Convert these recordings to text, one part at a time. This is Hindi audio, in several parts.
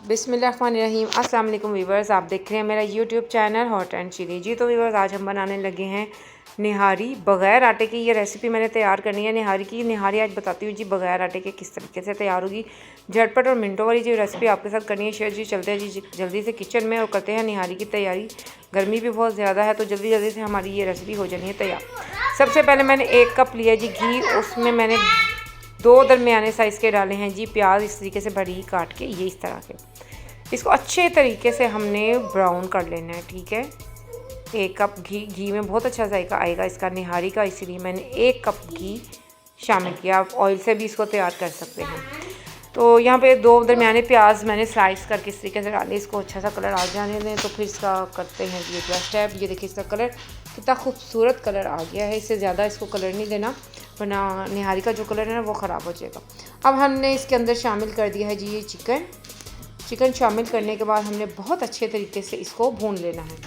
बिस्मिल्लाहिर्रहमानिर्रहीम। अस्सलाम वालेकुम वीवर्स, आप देख रहे हैं मेरा YouTube channel hot and chilly. जी तो वीवर्स, आज हम बनाने लगे हैं निहारी बग़ैर आटे की। ये रेसिपी मैंने तैयार करनी है निहारी की। निहारी आज बताती हूँ जी बग़ैर आटे के किस तरीके से तैयार होगी। झटपट और मिनटों वाली जो रेसिपी आपके साथ करनी है शेयर। जी चलते हैं जी जल्दी से किचन में और करते हैं निहारी की तैयारी। गर्मी भी बहुत ज़्यादा है तो जल्दी जल्दी से हमारी ये रेसिपी हो जानी है तैयार। सबसे पहले मैंने 1 कप लिया जी घी। उसमें मैंने 2 दरमियाने साइज़ के डाले हैं जी प्याज, इस तरीके से बारीक काट के, ये इस तरह के। इसको अच्छे तरीके से हमने ब्राउन कर लेना है, ठीक है। 1 कप घी में बहुत अच्छा जायका आएगा इसका निहारी का, इसीलिए मैंने 1 कप घी शामिल किया। आप ऑयल से भी इसको तैयार कर सकते हैं। तो यहाँ पे 2 दरमियाने प्याज मैंने स्लाइस करके इस तरीके से डाले। इसको अच्छा सा कलर आ जाने दें तो फिर इसका करते हैं ये अगला स्टेप। ये देखिए इसका कलर कितना खूबसूरत कलर आ गया है। इससे ज़्यादा इसको कलर नहीं देना वरना निहारी का जो कलर है ना वो ख़राब हो जाएगा। अब हमने इसके अंदर शामिल कर दिया है जी ये चिकन शामिल करने के बाद हमने बहुत अच्छे तरीके से इसको भून लेना है।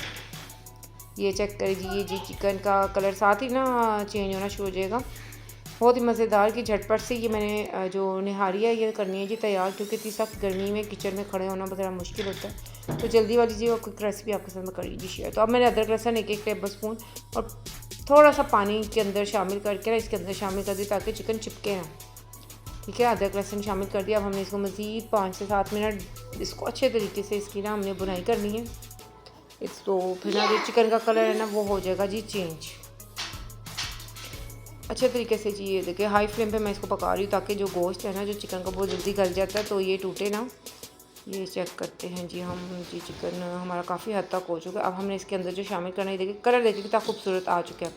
ये चेक करिए जी चिकन का कलर साथ ही ना चेंज होना शुरू हो जाएगा। बहुत ही मज़ेदार की झटपट से ये मैंने जो निहारी है ये करनी है जी तैयार, क्योंकि इतनी सख्त गर्मी में किचन में खड़े होना ज़रा मुश्किल होता है। तो जल्दी वाली जी और क्विक रेसिपी आपके साथ में करी जी शेयर। तो अब मैंने अदरक लहसुन 1 टेबल स्पून और थोड़ा सा पानी के अंदर शामिल करके ना इसके अंदर शामिल कर दी ताकि चिकन चिपके ना, ठीक है। अदरक लहसुन शामिल कर दिया। अब हमने इसको मज़ीद 5 से 7 मिनट इसको अच्छे तरीके से इसकी ना हमने बुनाई करनी है। तो फिर ना जो चिकन का कलर है ना वो हो जाएगा जी चेंज अच्छे तरीके से जी। ये देखिए हाई फ्लेम पे मैं इसको पका रही हूँ ताकि जो गोश्त है ना जो चिकन का बहुत जल्दी गल जाता है तो ये टूटे ना। ये चेक करते हैं जी हम जी चिकन हमारा काफ़ी हद तक हो चुका है। अब हमने इसके अंदर जो शामिल करना है, देखिए कलर देखिए कितना खूबसूरत आ चुका है।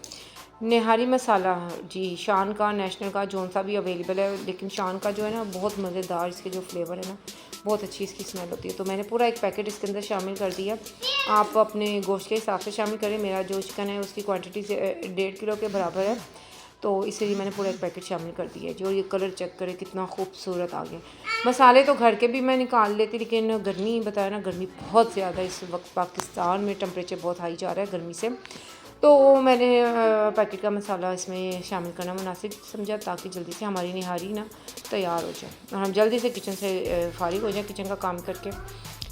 निहारी मसाला जी शान का, नेशनल का, जौन सा भी अवेलेबल है, लेकिन शान का जो है ना बहुत मज़ेदार इसके जो फ्लेवर है ना बहुत अच्छी इसकी स्मेल होती है। तो मैंने पूरा 1 पैकेट इसके अंदर शामिल कर दिया। आप अपने गोश्त के हिसाब से शामिल करें। मेरा जो चिकन है उसकी क्वांटिटी से 1.5 किलो के बराबर है, तो इसलिए मैंने पूरा 1 पैकेट शामिल कर दिया है। जो ये कलर चेक करें कितना खूबसूरत आ गया। मसाले तो घर के भी मैं निकाल लेती, लेकिन गर्मी बताया ना गर्मी बहुत ज़्यादा इस वक्त पाकिस्तान में, टेम्परेचर बहुत हाई जा रहा है गर्मी से, तो मैंने पैकेट का मसाला इसमें शामिल करना मुनासिब समझा ताकि जल्दी से हमारी निहारी ना तैयार हो जाए और हम जल्दी से किचन से फारिग हो जाए किचन का काम करके।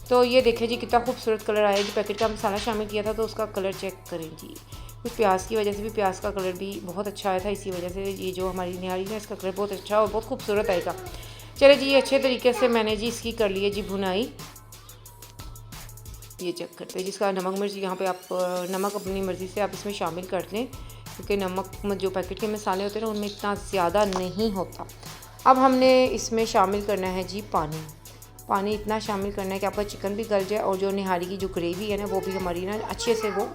तो ये देखें जी कितना खूबसूरत कलर आया। जो पैकेट का मसाला शामिल किया था तो उसका कलर चेक करें जी। कुछ प्याज की वजह से भी प्याज का कलर भी बहुत अच्छा आया था, इसी वजह से ये जो हमारी निहारी है इसका कलर बहुत अच्छा और बहुत खूबसूरत आएगा। चले जी ये अच्छे तरीके से मैंने जी इसकी कर ली है जी भुनाई। ये चेक करते हैं जिसका नमक मिर्च यहाँ पे आप नमक अपनी मर्ज़ी से आप इसमें शामिल कर लें, क्योंकि नमक जो पैकेट के मसाले होते हैं ना उनमें इतना ज़्यादा नहीं होता। अब हमने इसमें शामिल करना है जी पानी इतना शामिल करना है कि आपका चिकन भी गल जाए और जो निहारी की जो ग्रेवी है ना वो भी हमारी ना अच्छे से वो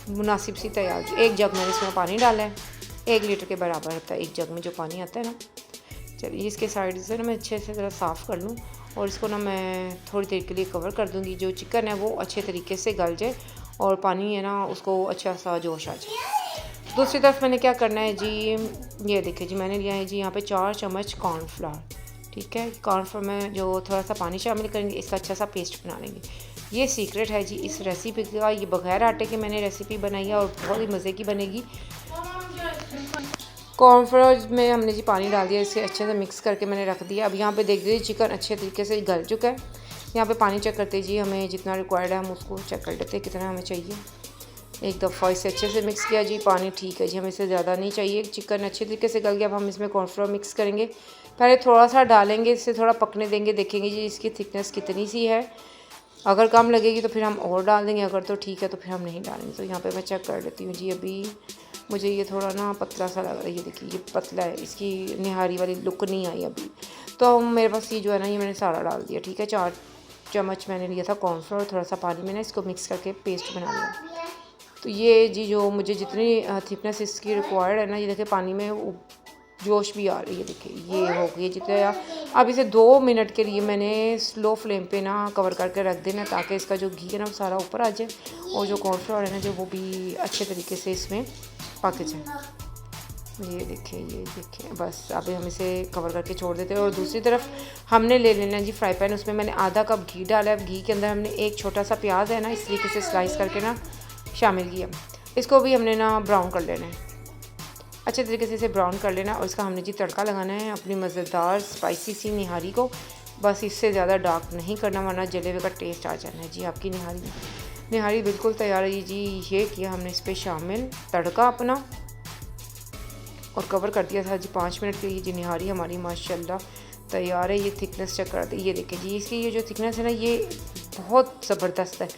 मुनासिब सी तैयार हो। 1 जग मैंने इसमें पानी डाला है, 1 लीटर के बराबर होता है 1 जग में जो पानी आता है ना। चलिए इसके साइड से ना मैं अच्छे से ज़रा साफ़ कर लूँ और इसको ना मैं थोड़ी देर के लिए कवर कर दूँगी। जो चिकन है वो अच्छे तरीके से गल जाए और पानी है ना उसको अच्छा सा जोश आ जाए। दूसरी तरफ मैंने क्या करना है जी, ये देखिए जी मैंने लिया है जी यहाँ पे 4 चम्मच कॉर्नफ्लावर, ठीक है। कॉर्नफ्लावर में जो थोड़ा सा पानी शामिल करेंगे इसका अच्छा सा पेस्ट बना लेंगे। ये सीक्रेट है जी इस रेसिपी का। ये बग़ैर आटे की मैंने रेसिपी बनाई है और बहुत ही मज़े की बनेगी। कॉर्नफ्लोर में हमने जी पानी डाल दिया, इसे अच्छे से मिक्स करके मैंने रख दिया। अब यहाँ पे देख लीजिए चिकन अच्छे तरीके से गल चुका है। यहाँ पे पानी चेक करते जी हमें जितना रिक्वायर्ड है हम उसको चेक कर लेते हैं कितना हमें चाहिए। एक दफ़ा इसे अच्छे से मिक्स किया जी, पानी ठीक है जी, हमें इससे ज़्यादा नहीं चाहिए। चिकन अच्छे तरीके से गल गया। अब हम इसमें कॉर्नफ्लोर मिक्स करेंगे। पहले थोड़ा सा डालेंगे, इससे थोड़ा पकने देंगे, देखेंगे जी इसकी थिकनेस कितनी सी है। अगर कम लगेगी तो फिर हम और डाल देंगे, अगर तो ठीक है तो फिर हम नहीं डालेंगे। तो यहाँ पे मैं चेक कर लेती हूँ जी। अभी मुझे ये थोड़ा ना पतला सा लग रहा है, ये देखिए ये पतला है, इसकी निहारी वाली लुक नहीं आई अभी। तो मेरे पास ये जो है ना ये मैंने सारा डाल दिया, ठीक है। 4 चम्मच मैंने लिया था कॉर्नफ्लोर, थोड़ा सा पानी मैंने इसको मिक्स करके पेस्ट बना लिया। तो ये जी जो मुझे जितनी थिकनेस इसकी रिक्वायर्ड है ना, ये देखिए पानी में जोश भी आ रही है, देखिए ये हो गई जितने। अब इसे 2 मिनट के लिए मैंने स्लो फ्लेम पे ना कवर करके रख देना ताकि इसका जो घी है ना वो सारा ऊपर आ जाए और जो कॉर्नफ्लोर है ना जो वो भी अच्छे तरीके से इसमें पक जाए। ये देखिए बस अभी हम इसे कवर करके छोड़ देते हैं। और दूसरी तरफ हमने ले लेना जी फ्राई पैन, उसमें मैंने आधा कप घी डाला है। घी के अंदर हमने एक छोटा सा प्याज है ना इस तरीके से स्लाइस करके ना शामिल किया। इसको भी हमने ना ब्राउन कर लेना है, अच्छे तरीके से इसे ब्राउन कर लेना और इसका हमने जी तड़का लगाना है अपनी मज़ेदार स्पाइसी सी निहारी को। बस इससे ज़्यादा डार्क नहीं करना वरना जले हुए का टेस्ट आ जाना है जी। आपकी निहारी बिल्कुल तैयार है जी। ये किया हमने इस पर शामिल तड़का अपना और कवर कर दिया था जी 5 मिनट के लिए जी। निहारी हमारी माशाल्लाह तैयार है। ये थिकनेस चेक कर दी, ये देखें जी, इसकी ये जो थिकनेस है ना ये बहुत ज़बरदस्त है।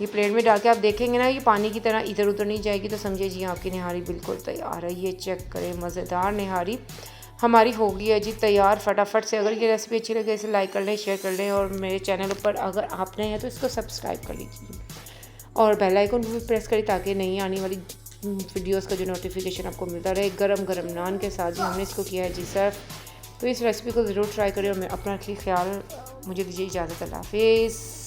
ये प्लेट में डाल के आप देखेंगे ना ये पानी की तरह इधर उधर नहीं जाएगी, तो समझिए जी आपकी निहारी बिल्कुल तैयार है। ये चेक करें, मज़ेदार निहारी हमारी हो गई है जी तैयार फटाफट से। अगर ये रेसिपी अच्छी लगे इसे लाइक कर लें, शेयर कर लें, और मेरे चैनल पर अगर आप नए हैं तो इसको सब्सक्राइब कर लीजिए और बेल आइकन भी प्रेस करें ताकि नई आने वाली वीडियोस का जो नोटिफिकेशन आपको मिलता रहे। गरम गरम नान के साथ जी हमने इसको किया है जी सर्व। तो इस रेसिपी को ज़रूर ट्राई करें और मैं अपना ख्याल, मुझे दीजिए इजाज़त। अल्लाह हाफिज़।